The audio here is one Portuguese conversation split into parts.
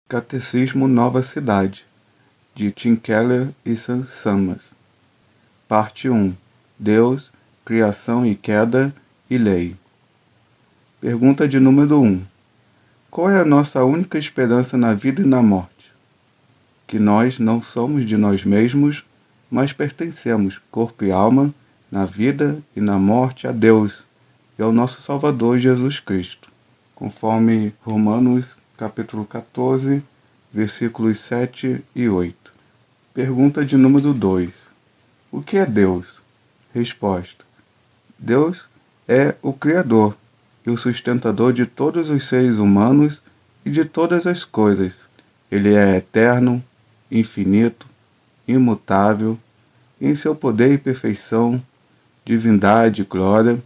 Catecismo Nova Cidade, de Tim Keller e Sam Sanders. Parte 1. Deus, Criação e Queda e Lei. Pergunta de número 1. Qual é a nossa única esperança na vida e na morte? Que nós não somos de nós mesmos, mas pertencemos, corpo e alma, na vida e na morte, a Deus e ao nosso Salvador Jesus Cristo, conforme Romanos capítulo 14, versículos 7 e 8. Pergunta de número 2. O que é Deus? Resposta. Deus é o Criador e o sustentador de todos os seres humanos e de todas as coisas. Ele é eterno, infinito, imutável, e em seu poder e perfeição, divindade, glória,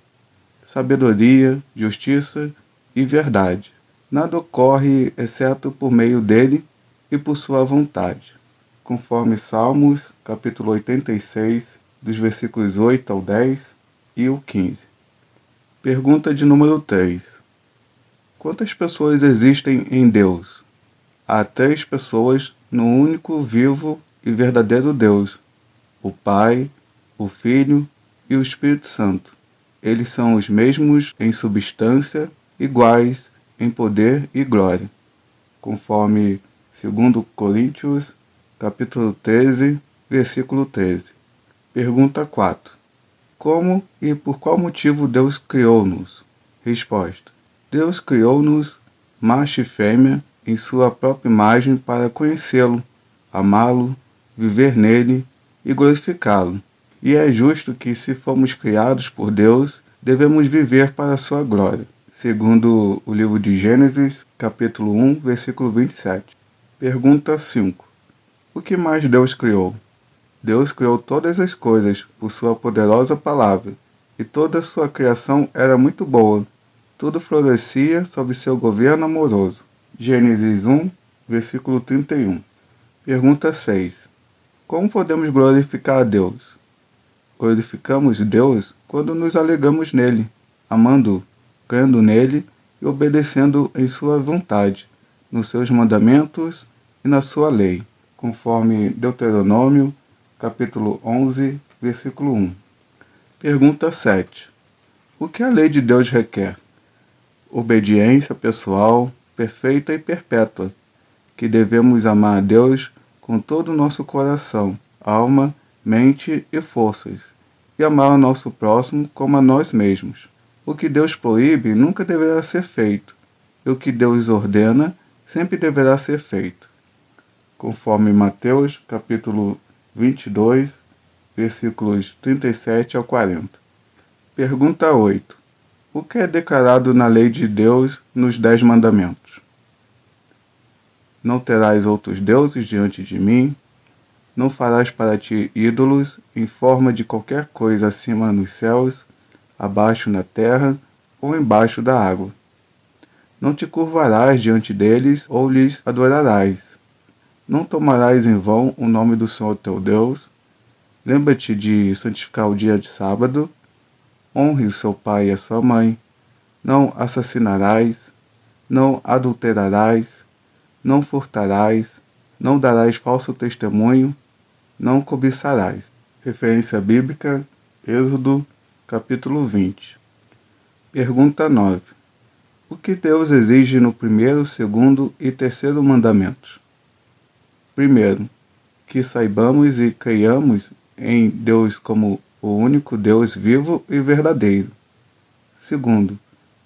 sabedoria, justiça e verdade. Nada ocorre exceto por meio dele e por sua vontade, conforme Salmos, capítulo 86, dos versículos 8 ao 10 e o 15. Pergunta de número 3. Quantas pessoas existem em Deus? Há 3 pessoas no único, vivo e verdadeiro Deus, o Pai, o Filho e o Espírito Santo. Eles são os mesmos em substância, iguais em poder e glória, conforme 2 Coríntios, capítulo 13, versículo 13. Pergunta 4. Como e por qual motivo Deus criou-nos? Resposta. Deus criou-nos, macho e fêmea, em sua própria imagem para conhecê-lo, amá-lo, viver nele e glorificá-lo. E é justo que, se fomos criados por Deus, devemos viver para a sua glória, segundo o livro de Gênesis, capítulo 1, versículo 27. Pergunta 5. O que mais Deus criou? Deus criou todas as coisas por sua poderosa palavra, e toda a sua criação era muito boa. Tudo florescia sob seu governo amoroso. Gênesis 1, versículo 31. Pergunta 6. Como podemos glorificar a Deus? Glorificamos Deus quando nos alegramos nele, amando-o, crendo nele e obedecendo em sua vontade, nos seus mandamentos e na sua lei, conforme Deuteronômio, capítulo 11, versículo 1. Pergunta 7. O que a lei de Deus requer? Obediência pessoal, perfeita e perpétua, que devemos amar a Deus com todo o nosso coração, alma, mente e forças, e amar o nosso próximo como a nós mesmos. O que Deus proíbe nunca deverá ser feito, e o que Deus ordena sempre deverá ser feito, conforme Mateus, capítulo 22, versículos 37 ao 40. Pergunta 8. O que é declarado na lei de Deus nos 10 mandamentos? Não terás outros deuses diante de mim, não farás para ti ídolos em forma de qualquer coisa acima nos céus, abaixo na terra ou embaixo da água. Não te curvarás diante deles ou lhes adorarás. Não tomarás em vão o nome do Senhor teu Deus. Lembra-te de santificar o dia de sábado. Honre o seu pai e a sua mãe. Não assassinarás. Não adulterarás. Não furtarás. Não darás falso testemunho. Não cobiçarás. Referência bíblica, Êxodo, capítulo 20. Pergunta 9. O que Deus exige no primeiro, segundo e terceiro mandamentos? Primeiro, que saibamos e creiamos em Deus como o único Deus vivo e verdadeiro. Segundo,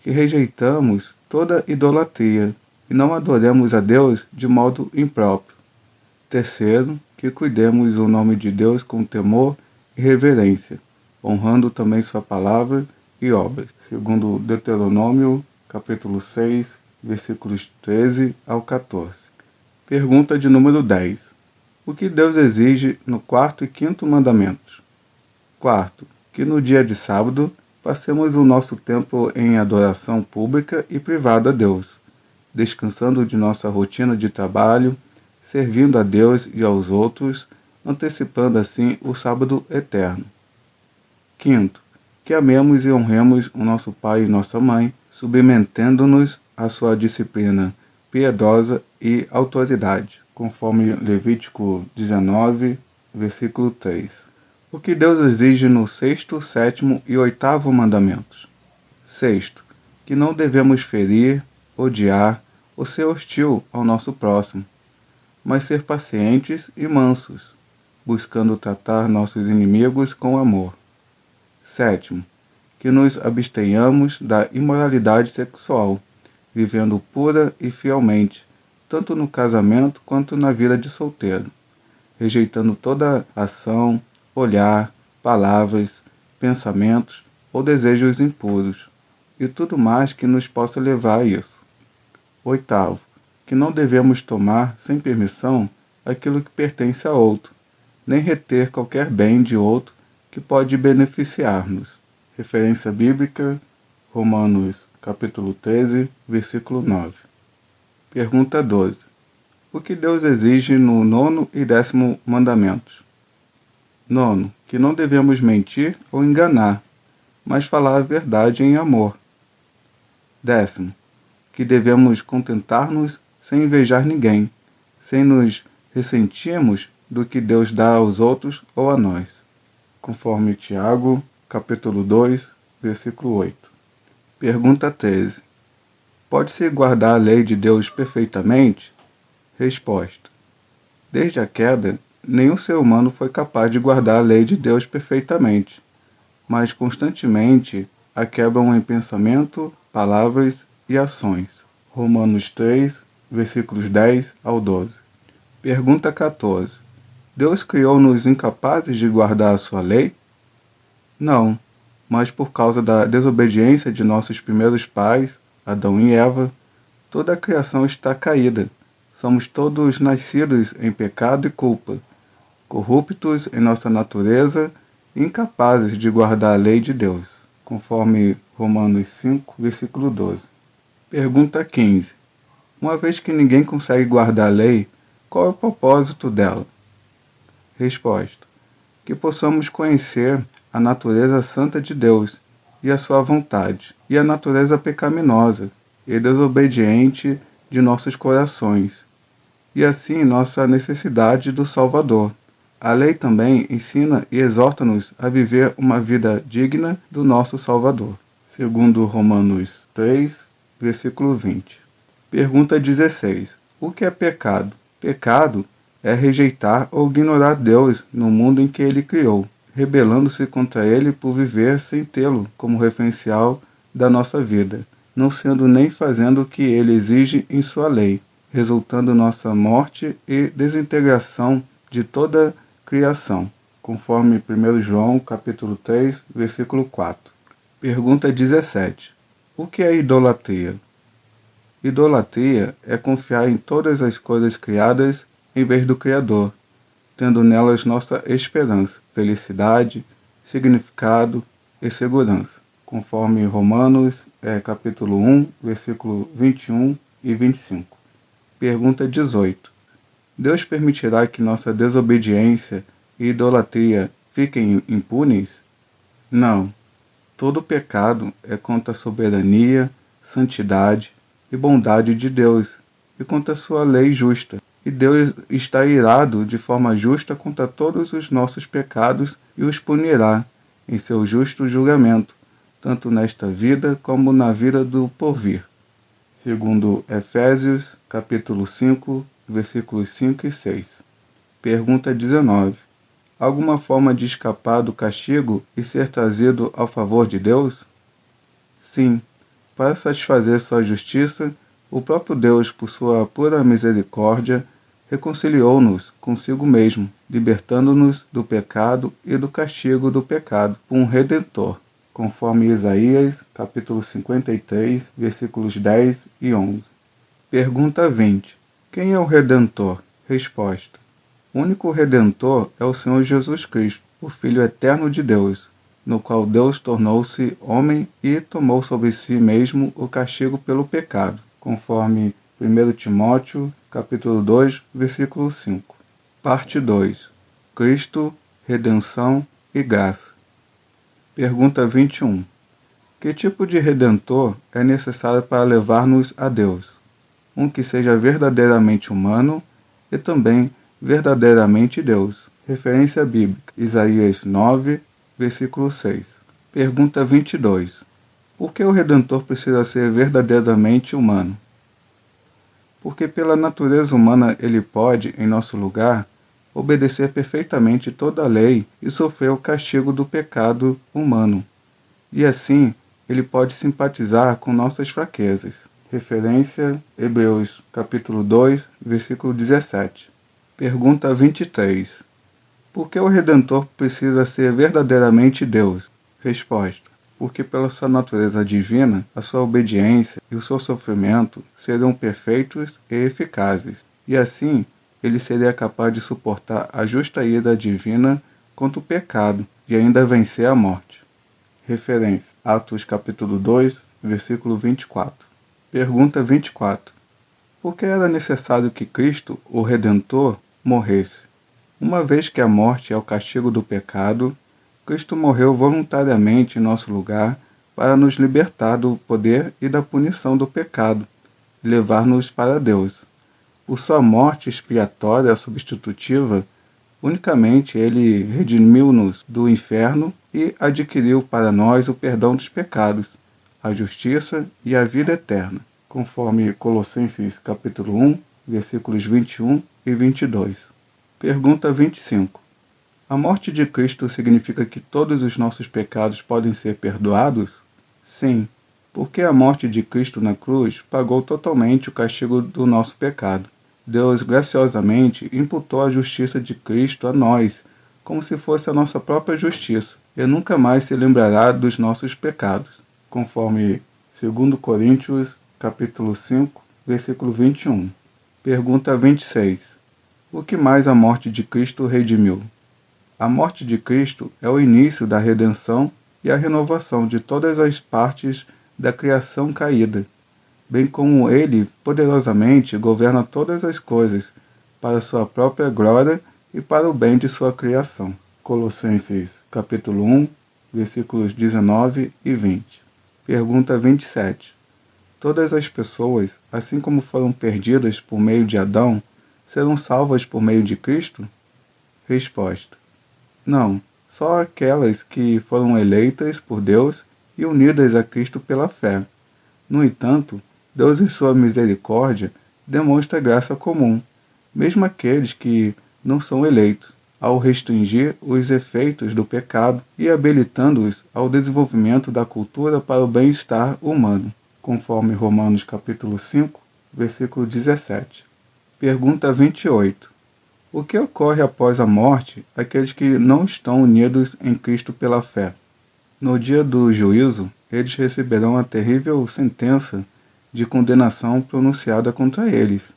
que rejeitamos toda idolatria e não adoremos a Deus de modo impróprio. Terceiro, que cuidemos o nome de Deus com temor e reverência, honrando também sua palavra e obras, segundo Deuteronômio, capítulo 6, versículos 13 ao 14. Pergunta de número 10. O que Deus exige no quarto e quinto mandamentos? Quarto, que no dia de sábado passemos o nosso tempo em adoração pública e privada a Deus, descansando de nossa rotina de trabalho, servindo a Deus e aos outros, antecipando assim o sábado eterno. Quinto, que amemos e honremos o nosso pai e nossa mãe, submetendo-nos à sua disciplina piedosa e autoridade, conforme Levítico 19, versículo 3. O que Deus exige no 6º, 7º e 8º mandamentos? Sexto, que não devemos ferir, odiar ou ser hostil ao nosso próximo, mas ser pacientes e mansos, buscando tratar nossos inimigos com amor. Sétimo, que nos abstenhamos da imoralidade sexual, vivendo pura e fielmente, tanto no casamento quanto na vida de solteiro, rejeitando toda ação, olhar, palavras, pensamentos ou desejos impuros, e tudo mais que nos possa levar a isso. Oitavo, que não devemos tomar, sem permissão, aquilo que pertence a outro, nem reter qualquer bem de outro que pode beneficiar-nos. Referência bíblica, Romanos capítulo 13, versículo 9. Pergunta 12. O que Deus exige no 9º e 10º mandamentos? Nono, que não devemos mentir ou enganar, mas falar a verdade em amor. 10º, que devemos contentar-nos sem invejar ninguém, sem nos ressentirmos do que Deus dá aos outros ou a nós, conforme Tiago, capítulo 2, versículo 8. Pergunta 13. Pode-se guardar a lei de Deus perfeitamente? Resposta. Desde a queda, nenhum ser humano foi capaz de guardar a lei de Deus perfeitamente, mas constantemente a quebram em pensamento, palavras e ações. Romanos 3, versículos 10 ao 12. Pergunta 14. Deus criou-nos incapazes de guardar a sua lei? Não, mas por causa da desobediência de nossos primeiros pais, Adão e Eva, toda a criação está caída. Somos todos nascidos em pecado e culpa, corruptos em nossa natureza e incapazes de guardar a lei de Deus, conforme Romanos 5, versículo 12. Pergunta 15. Uma vez que ninguém consegue guardar a lei, qual é o propósito dela? Resposta. Que possamos conhecer a natureza santa de Deus e a sua vontade, e a natureza pecaminosa e desobediente de nossos corações, e assim nossa necessidade do Salvador. A lei também ensina e exorta-nos a viver uma vida digna do nosso Salvador, segundo Romanos 3, versículo 20. Pergunta 16. O que é pecado? Pecado é rejeitar ou ignorar Deus no mundo em que Ele criou, rebelando-se contra Ele por viver sem tê-lo como referencial da nossa vida, não sendo nem fazendo o que Ele exige em sua lei, resultando nossa morte e desintegração de toda a criação, conforme 1 João capítulo 3, versículo 4. Pergunta 17. O que é idolatria? Idolatria é confiar em todas as coisas criadas em vez do Criador, tendo nelas nossa esperança, felicidade, significado e segurança, conforme Romanos capítulo 1, versículo 21 e 25. Pergunta 18. Deus permitirá que nossa desobediência e idolatria fiquem impunes? Não. Todo pecado é contra a soberania, santidade e bondade de Deus e contra a sua lei justa. E Deus está irado de forma justa contra todos os nossos pecados e os punirá em seu justo julgamento, tanto nesta vida como na vida do porvir. Segundo Efésios, capítulo 5, versículos 5 e 6. Pergunta 19. Alguma forma de escapar do castigo e ser trazido ao favor de Deus? Sim, para satisfazer sua justiça, o próprio Deus, por sua pura misericórdia, reconciliou-nos consigo mesmo, libertando-nos do pecado e do castigo do pecado, por um Redentor, conforme Isaías, capítulo 53, versículos 10 e 11. Pergunta 20. Quem é o Redentor? Resposta. O único Redentor é o Senhor Jesus Cristo, o Filho eterno de Deus, no qual Deus tornou-se homem e tomou sobre si mesmo o castigo pelo pecado, conforme 1 Timóteo, capítulo 2, versículo 5. Parte 2. Cristo, redenção e graça. Pergunta 21. Que tipo de Redentor é necessário para levar-nos a Deus? um que seja verdadeiramente humano e também verdadeiramente Deus. Referência bíblica, Isaías 9, versículo 6. Pergunta 22. Por que o Redentor precisa ser verdadeiramente humano? Porque pela natureza humana ele pode, em nosso lugar, obedecer perfeitamente toda a lei e sofrer o castigo do pecado humano. E assim, ele pode simpatizar com nossas fraquezas. Referência, Hebreus, capítulo 2, versículo 17. Pergunta 23. Por que o Redentor precisa ser verdadeiramente Deus? Resposta. Porque pela sua natureza divina, a sua obediência e o seu sofrimento seriam perfeitos e eficazes, e assim ele seria capaz de suportar a justa ira divina contra o pecado e ainda vencer a morte. Referência, Atos capítulo 2, versículo 24. Pergunta 24. Por que era necessário que Cristo, o Redentor, morresse? Uma vez que a morte é o castigo do pecado, Cristo morreu voluntariamente em nosso lugar para nos libertar do poder e da punição do pecado e levar-nos para Deus. Por sua morte expiatória substitutiva, unicamente ele redimiu-nos do inferno e adquiriu para nós o perdão dos pecados, a justiça e a vida eterna, conforme Colossenses capítulo 1, versículos 21 e 22. Pergunta 25. A morte de Cristo significa que todos os nossos pecados podem ser perdoados? Sim, porque a morte de Cristo na cruz pagou totalmente o castigo do nosso pecado. Deus graciosamente imputou a justiça de Cristo a nós, como se fosse a nossa própria justiça, e nunca mais se lembrará dos nossos pecados, conforme 2 Coríntios, capítulo 5, versículo 21. Pergunta 26. O que mais a morte de Cristo redimiu? A morte de Cristo é o início da redenção e a renovação de todas as partes da criação caída, bem como ele poderosamente governa todas as coisas, para sua própria glória e para o bem de sua criação. Colossenses capítulo 1, versículos 19 e 20. Pergunta 27. Todas as pessoas, assim como foram perdidas por meio de Adão, serão salvas por meio de Cristo? Resposta. Não, só aquelas que foram eleitas por Deus e unidas a Cristo pela fé. No entanto, Deus em sua misericórdia demonstra graça comum, mesmo aqueles que não são eleitos, ao restringir os efeitos do pecado e habilitando-os ao desenvolvimento da cultura para o bem-estar humano, conforme Romanos capítulo 5, versículo 17. Pergunta 28. O que ocorre após a morte àqueles que não estão unidos em Cristo pela fé? No dia do juízo, eles receberão a terrível sentença de condenação pronunciada contra eles.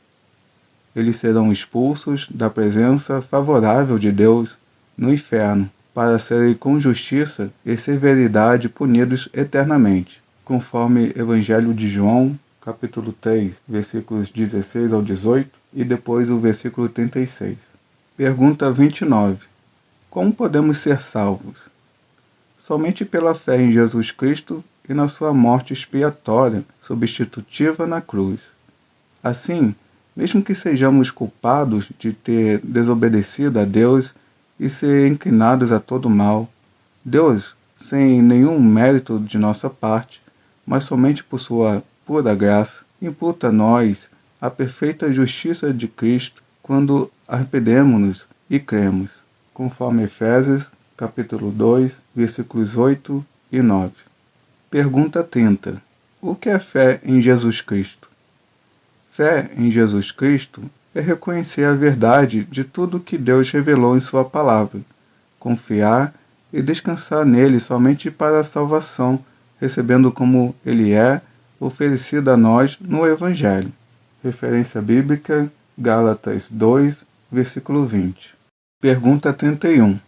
Eles serão expulsos da presença favorável de Deus no inferno, para serem com justiça e severidade punidos eternamente, conforme Evangelho de João, capítulo 3, versículos 16 ao 18, e depois o versículo 36. Pergunta 29. Como podemos ser salvos? Somente pela fé em Jesus Cristo e na sua morte expiatória, substitutiva na cruz. Assim, mesmo que sejamos culpados de ter desobedecido a Deus e ser inclinados a todo mal, Deus, sem nenhum mérito de nossa parte, mas somente por sua pura graça, imputa a nós a perfeita justiça de Cristo quando arrependemo-nos e cremos, conforme Efésios, capítulo 2, versículos 8 e 9. Pergunta 30. O que é fé em Jesus Cristo? Fé em Jesus Cristo é reconhecer a verdade de tudo que Deus revelou em sua palavra, confiar e descansar nele somente para a salvação, recebendo como ele é, oferecido a nós no Evangelho. Referência bíblica, Gálatas 2, versículo 20. Pergunta 31.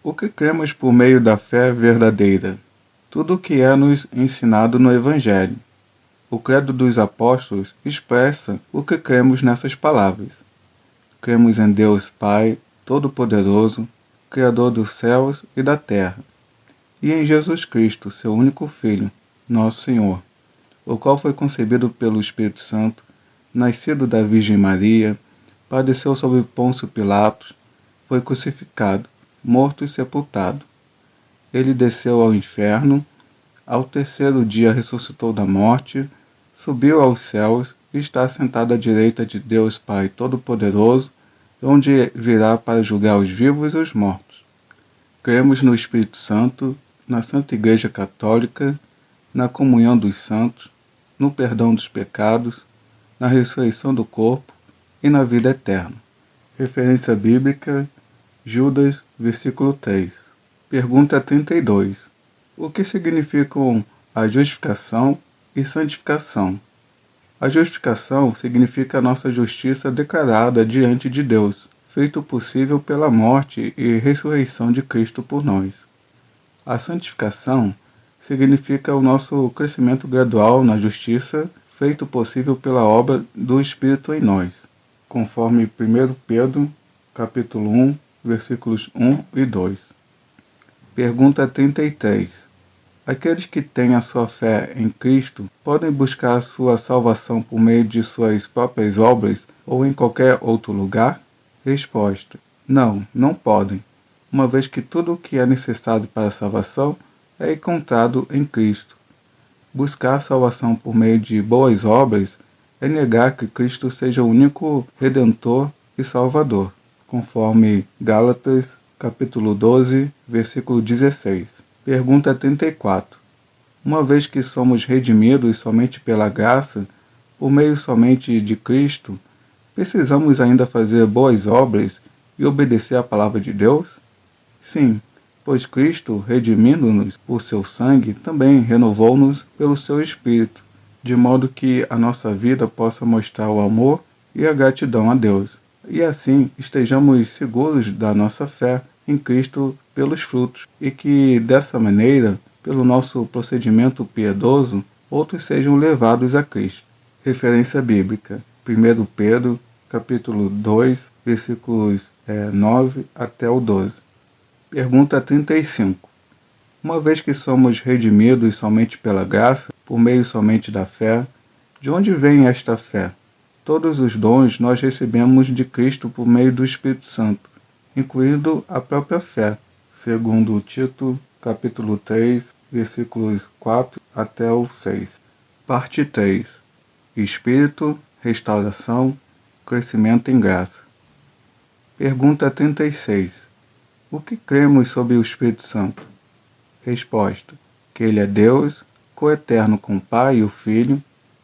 O que cremos por meio da fé verdadeira? Tudo o que é nos ensinado no Evangelho. O credo dos apóstolos expressa o que cremos nessas palavras. Cremos em Deus Pai, Todo-Poderoso, Criador dos céus e da terra, e em Jesus Cristo, seu único Filho, nosso Senhor, o qual foi concebido pelo Espírito Santo, nascido da Virgem Maria, padeceu sob Pôncio Pilatos, foi crucificado, morto e sepultado. Ele desceu ao inferno, ao terceiro dia ressuscitou da morte, subiu aos céus e está sentado à direita de Deus Pai Todo-Poderoso, onde virá para julgar os vivos e os mortos. Cremos no Espírito Santo, na Santa Igreja Católica, na comunhão dos santos, no perdão dos pecados, na ressurreição do corpo e na vida eterna. Referência bíblica, Judas, versículo 3. Pergunta 32. O que significam a justificação e santificação? A justificação significa a nossa justiça declarada diante de Deus, feito possível pela morte e ressurreição de Cristo por nós. A santificação significa o nosso crescimento gradual na justiça, feito possível pela obra do Espírito em nós, conforme 1 Pedro, capítulo 1, versículos 1 e 2. Pergunta 33. Aqueles que têm a sua fé em Cristo podem buscar a sua salvação por meio de suas próprias obras ou em qualquer outro lugar? Resposta: não, não podem, uma vez que tudo o que é necessário para a salvação é encontrado em Cristo. Buscar a salvação por meio de boas obras é negar que Cristo seja o único Redentor e Salvador, conforme Gálatas, capítulo 12, versículo 16. Pergunta 34. Uma vez que somos redimidos somente pela graça, por meio somente de Cristo, precisamos ainda fazer boas obras e obedecer à palavra de Deus? Sim, pois Cristo, redimindo-nos por seu sangue, também renovou-nos pelo seu Espírito, de modo que a nossa vida possa mostrar o amor e a gratidão a Deus, e assim estejamos seguros da nossa fé em Cristo pelos frutos, e que, dessa maneira, pelo nosso procedimento piedoso, outros sejam levados a Cristo. Referência bíblica, 1 Pedro, capítulo 2, versículos 9 até o 12. Pergunta 35. Uma vez que somos redimidos somente pela graça, por meio somente da fé, de onde vem esta fé? Todos os dons nós recebemos de Cristo por meio do Espírito Santo, incluindo a própria fé, segundo Tito, capítulo 3, versículos 4 até o 6. Parte 3. Espírito, restauração, crescimento em graça. Pergunta 36. O que cremos sobre o Espírito Santo? Resposta: que ele é Deus, coeterno com o Pai e o Filho,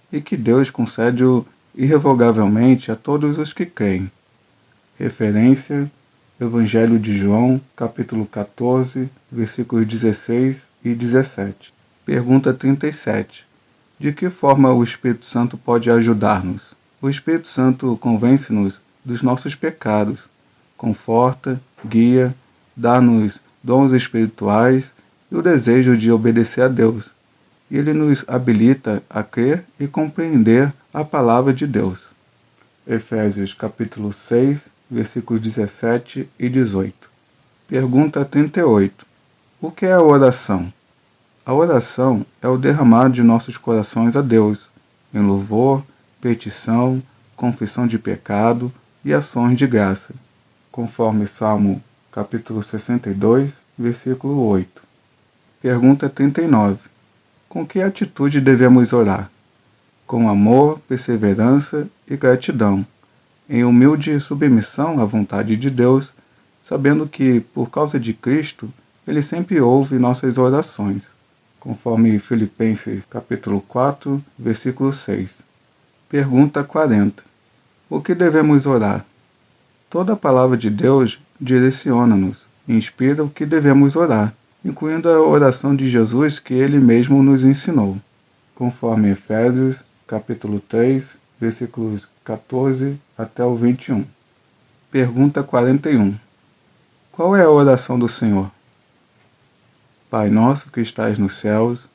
e que Deus concede-o irrevogavelmente a todos os que creem. Referência: Evangelho de João, capítulo 14, versículos 16 e 17. Pergunta 37. De que forma o Espírito Santo pode ajudar-nos? O Espírito Santo convence-nos dos nossos pecados, conforta, guia, dá-nos dons espirituais e o desejo de obedecer a Deus. E ele nos habilita a crer e compreender a palavra de Deus. Efésios capítulo 6, versículos 17 e 18. Pergunta 38. O que é a oração? A oração é o derramar de nossos corações a Deus, em louvor, petição, confissão de pecado e ações de graça, conforme Salmo capítulo 62, versículo 8. Pergunta 39. Com que atitude devemos orar? Com amor, perseverança e gratidão, em humilde submissão à vontade de Deus, sabendo que, por causa de Cristo, Ele sempre ouve nossas orações, conforme Filipenses capítulo 4, versículo 6. Pergunta 40. O que devemos orar? Toda a palavra de Deus direciona-nos e inspira o que devemos orar, incluindo a oração de Jesus que Ele mesmo nos ensinou, conforme Efésios capítulo 3, versículos 14 até o 21. Pergunta 41. Qual é a oração do Senhor? Pai nosso que estais nos céus,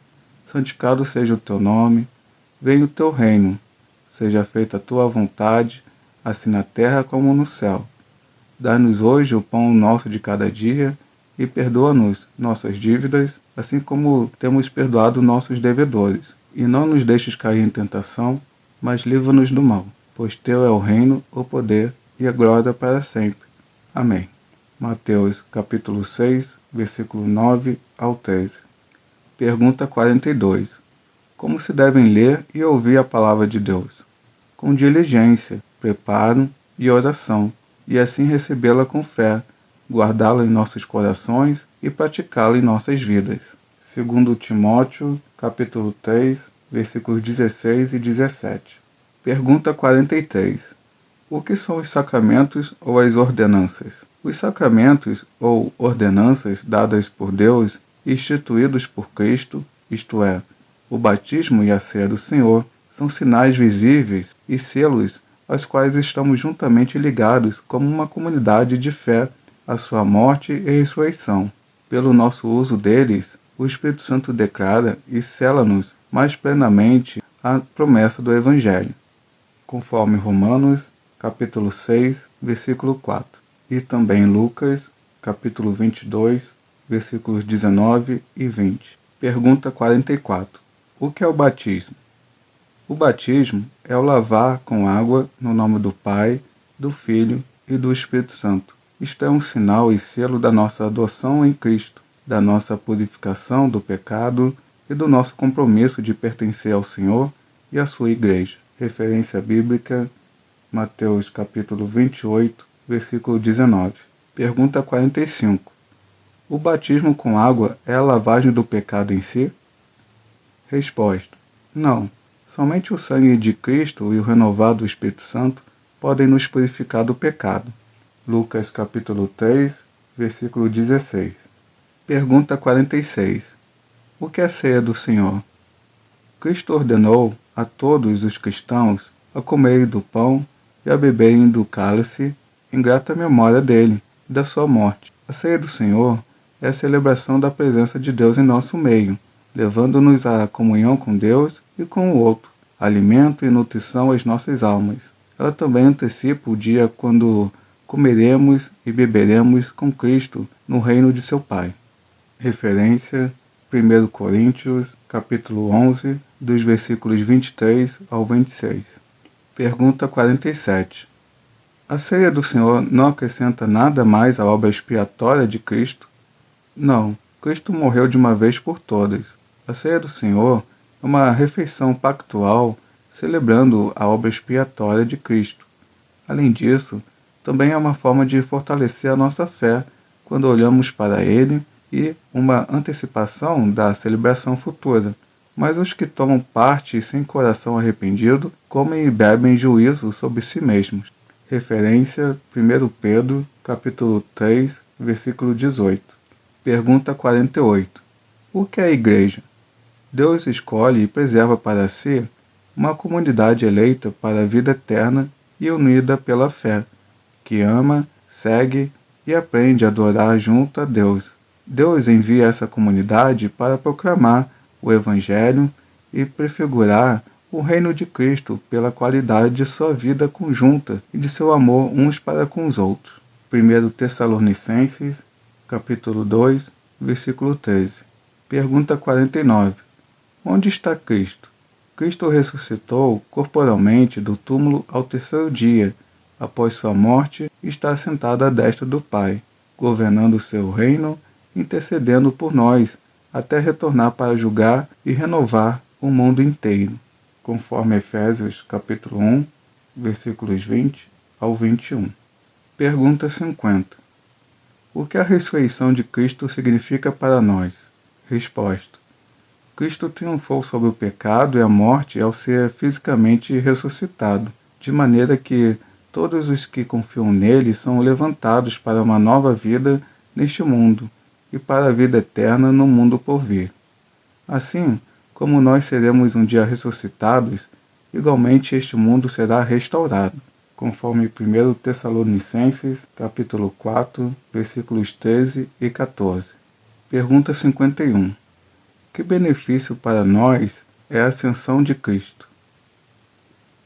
santificado seja o teu nome, venha o teu reino, seja feita a tua vontade, assim na terra como no céu. Dá-nos hoje o pão nosso de cada dia e perdoa-nos nossas dívidas, assim como temos perdoado nossos devedores. E não nos deixes cair em tentação, mas livra-nos do mal. pois teu é o reino, o poder e a glória para sempre. Amém. Mateus capítulo 6, versículo 9 ao 13. Pergunta 42. Como se devem ler e ouvir a palavra de Deus? Com diligência, preparo e oração, e assim recebê-la com fé, guardá-la em nossos corações e praticá-la em nossas vidas. Segundo Timóteo, capítulo 3, versículos 16 e 17. Pergunta 43. O que são os sacramentos ou as ordenanças? Os sacramentos ou ordenanças dadas por Deus e instituídos por Cristo, isto é, o batismo e a ceia do Senhor, são sinais visíveis e selos aos quais estamos juntamente ligados como uma comunidade de fé à sua morte e ressurreição. Pelo nosso uso deles, o Espírito Santo declara e sela-nos mais plenamente a promessa do Evangelho, conforme Romanos, capítulo 6, versículo 4, e também Lucas, capítulo 22, versículos 19 e 20. Pergunta 44. O que é o batismo? O batismo é o lavar com água no nome do Pai, do Filho e do Espírito Santo. Isto é um sinal e selo da nossa adoção em Cristo, da nossa purificação do pecado e do nosso compromisso de pertencer ao Senhor e à sua Igreja. Referência bíblica, Mateus capítulo 28, versículo 19. Pergunta 45. O batismo com água é a lavagem do pecado em si? Resposta. Não. Somente o sangue de Cristo e o renovado Espírito Santo podem nos purificar do pecado. Lucas capítulo 3, versículo 16. Pergunta 46. O que é a ceia do Senhor? Cristo ordenou a todos os cristãos a comerem do pão e a beberem do cálice em grata memória dele e da sua morte. A ceia do Senhor é a celebração da presença de Deus em nosso meio, levando-nos à comunhão com Deus e com o outro, alimento e nutrição às nossas almas. Ela também antecipa o dia quando comeremos e beberemos com Cristo no reino de seu Pai. Referência 1 Coríntios, capítulo 11, dos versículos 23 ao 26. Pergunta 47. A ceia do Senhor não acrescenta nada mais à obra expiatória de Cristo? Não, Cristo morreu de uma vez por todas. A ceia do Senhor é uma refeição pactual celebrando a obra expiatória de Cristo. Além disso, também é uma forma de fortalecer a nossa fé quando olhamos para Ele e uma antecipação da celebração futura. Mas os que tomam parte sem coração arrependido comem e bebem juízo sobre si mesmos. Referência 1 Pedro, capítulo 3, versículo 18. Pergunta 48. O que é a Igreja? Deus escolhe e preserva para si uma comunidade eleita para a vida eterna e unida pela fé, que ama, segue e aprende a adorar junto a Deus. Deus envia essa comunidade para proclamar o Evangelho e prefigurar o reino de Cristo pela qualidade de sua vida conjunta e de seu amor uns para com os outros. 1 Tessalonicenses, capítulo 2, versículo 13. Pergunta 49. Onde está Cristo? Cristo ressuscitou corporalmente do túmulo ao terceiro dia, após sua morte, e está sentado à destra do Pai, governando o seu reino, intercedendo por nós, até retornar para julgar e renovar o mundo inteiro, conforme Efésios capítulo 1, versículos 20 ao 21. Pergunta 50. O que a ressurreição de Cristo significa para nós? Resposta. Cristo triunfou sobre o pecado e a morte ao ser fisicamente ressuscitado, de maneira que todos os que confiam nele são levantados para uma nova vida neste mundo e para a vida eterna no mundo por vir. Assim, como nós seremos um dia ressuscitados, igualmente este mundo será restaurado, conforme 1 Tessalonicenses, capítulo 4, versículos 13 e 14. Pergunta 51. Que benefício para nós é a ascensão de Cristo?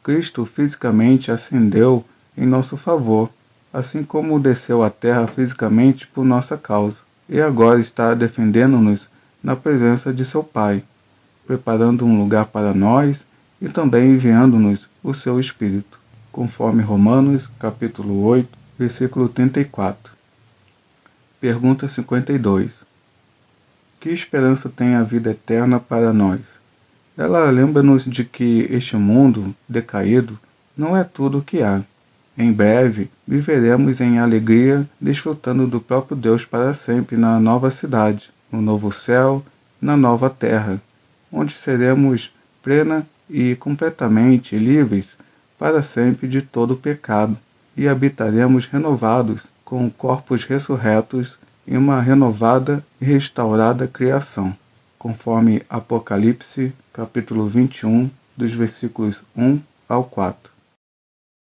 Cristo fisicamente ascendeu em nosso favor, assim como desceu à terra fisicamente por nossa causa, e agora está defendendo-nos na presença de seu Pai, preparando um lugar para nós e também enviando-nos o seu Espírito. conforme Romanos, capítulo 8, versículo 34. Pergunta 52. Que esperança tem a vida eterna para nós? Ela lembra-nos de que este mundo decaído não é tudo o que há. Em breve, viveremos em alegria, desfrutando do próprio Deus para sempre na nova cidade, no novo céu, na nova terra, onde seremos plena e completamente livres para sempre de todo pecado, e habitaremos renovados com corpos ressurretos em uma renovada e restaurada criação, conforme Apocalipse, capítulo 21, dos versículos 1 ao 4.